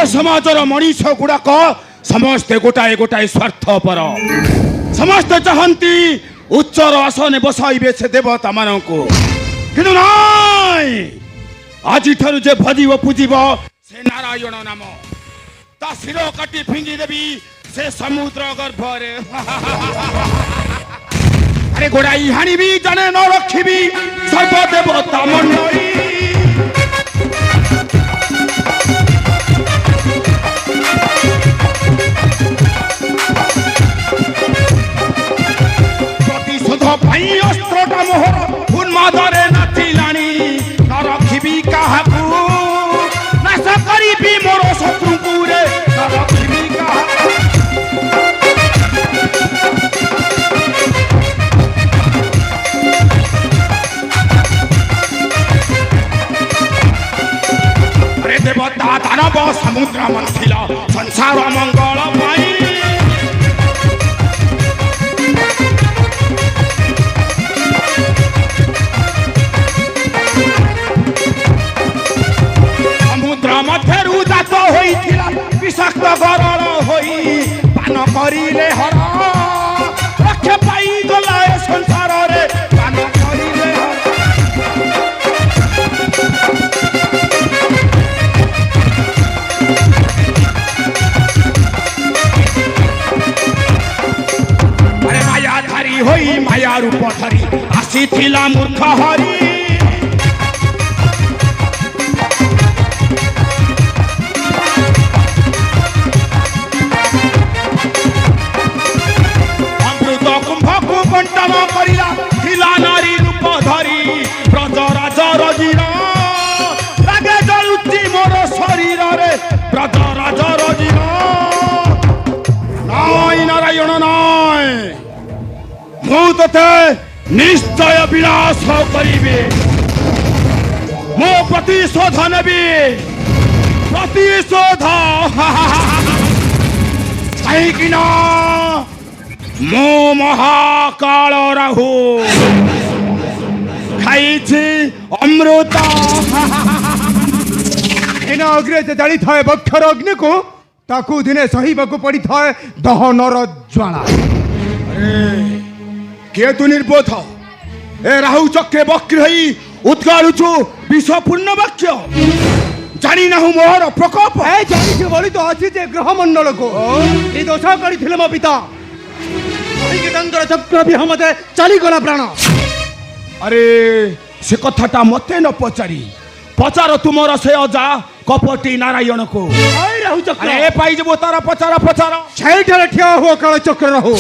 समाजर मनीष गुड़ाक समस्ते गोटाए गोटाए स्वार्थपर समस्ते चाहती उच्चर आसने बसाइबे से देवता मानक किंतु नाई आज जे भजिब पूजिब से नारायण नाम ता शिर काटी फिंगी देवी से समुद्र गर्भरे अरे गोड़ाई हाणिबी जाने न रखिबी सर्वदेवता मंडली भाई अस्त्रटा मोहर उन्मादरे नाचिलानी न रखिबी काहाकू नाश करिबी मोर शत्रुकू रे न रखिबी काहाकू अरे देवता दानव समुद्र मंथिला संसार मंगल माई मध्यरु जात होइथिला विषाक्त गरल होई पान करिले हर रक्षा पाई गला ए संसार रे पान करिले हर अरे माया धारी होई माया रूप धरी आसीथिला मूर्ख हरि बंटन करिला थिला नारी रूप धरी ब्रजराज रजीर लागे जलुची मोर शरीर रे ब्रजराज रजीर नाई नारायण नाई मु तते निश्चय विनाश करिबे मो प्रतिशोध नेबी प्रतिशोध कहीं ना मो महाकाल राहु खाई अमृत अग्रे जली थाए बक्षर अग्नि को ताकू दिने सहीबा पड़ी थाए दहनर ज्वाला किए तू निर्बोध ए राहु चक्रे बक्र हई उद्गालुचु विषपूर्ण वाक्य जानी ना मोहर प्रकोप ए जानी से बोली तो अच्छी जे ग्रह मंडल को ये दोषा करी थिले मो पिता चक्र भी हम चली गला प्राण अरे से कथाटा मते न पचारी पचार तुमर से अजा कपटी नारायण को राहु चक्र ए पाई जबो तारा पचार पचार छैठरे ठिया हुआ काल चक्र रहो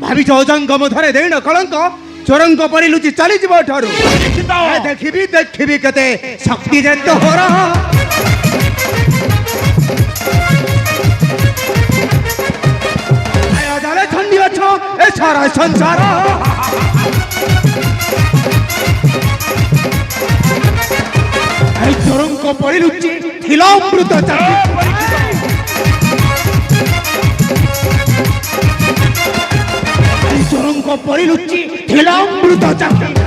भाभी अजंगम धरे देन कलंक चोरंक परि लुचि चली जीव ठारू देखिबी कते शक्ति जंत हो रहा ठंडी अच्छो ए सारा संसार चोरंक परि लुचि थिलामृत चोरंक परि लुचि थिलामृत चाकरी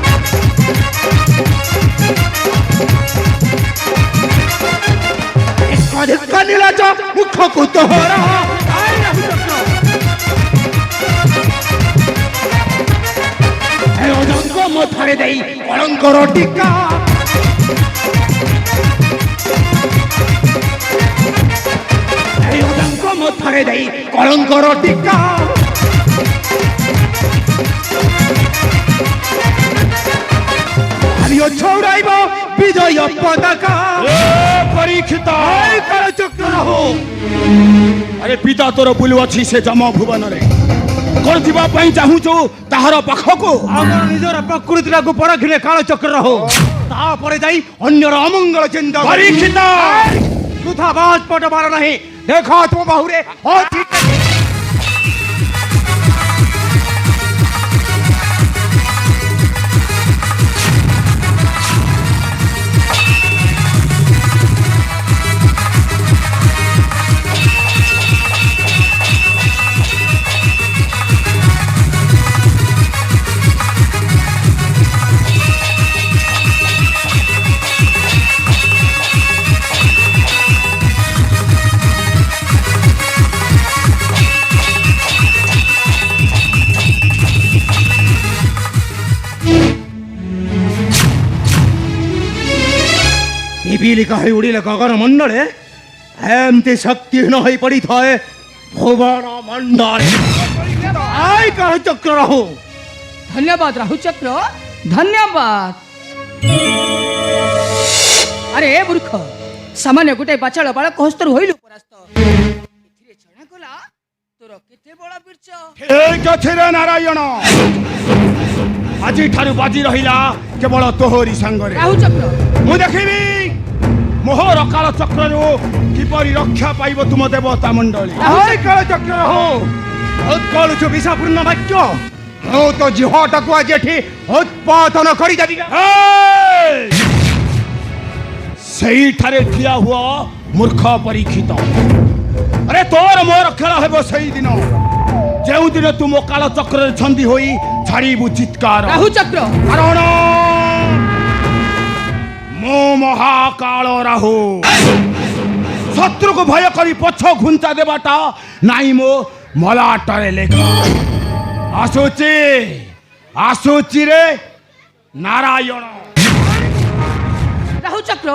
एक नीलाच मुख कुतोहर अजंक मथारे देई कलंकर टीका अजंक मथारे देई कलंकर टीका आलियो छौड़ाइब विजय पताका परीक्षित काल चक्र हो अरे पिता तोर बुलु अछि से जम भुवन रे कोन दिबा पई चाहू जो ताहार पाखको हमर निजर प्रकृति को परखिले काल चक्र हो ता परे जाई अन्यर अमंगल चिंता परीक्षित सुधा बाज पट मार नहीं देखा तो बाहुरे हो ठीक ଚିଲିକା ହୋଇ ଉଡ଼ିଲେ ଗଗନ ମଣ୍ଡଳେ ଏମିତି ଶକ୍ତିହୀନ ହୋଇ ପଡ଼ିଥାଏ ଭୁବନ ମଣ୍ଡଳେ। ଆଇ କାଳଚକ୍ର ରାହୁ। धन्यवाद राहु चक्र धन्यवाद। अरे मूर्ख सामान्य गोटे बाचाल बालक हस्तर होइलु परास्त एथिरे जणा गला तोर केते बड़ा बिरच। ठीक अछि रे नारायण আজি ठारू बाजी रहिला केवल तोहरी संगरे राहु चक्र मु देखिबी मोहर काल चक्रରୁ किपरि रक्षा पाइब तुम देवता मंडली। ଆଇ କାଳଚକ୍ର ରାହୁ। ବହୁତ କଳୁଛୁ ବିଷାପୂର୍ଣ୍ଣ ବାକ୍ୟ। ମୁଁ ତ ଜିହଟାକୁ ଆଜି ଏଠି ଉତ୍ପାଦନ କରିଦେବି। ସେଇଠାରେ ଠିଆ ହୁଅ ମୂର୍ଖ ପରୀକ୍ଷିତ। अरे तोर मोर खेल हेब सही दिन जो दिन तू मो काल चक्र छंदी होई छाड़ीबू चित्कार राहु चक्र कारण मो महाकाल राहु शत्रु को भय करी पछ घुंचा देवाटा नाई मो मलाटरे लेखा आसुची आसुची रे नारायण। राहु चक्र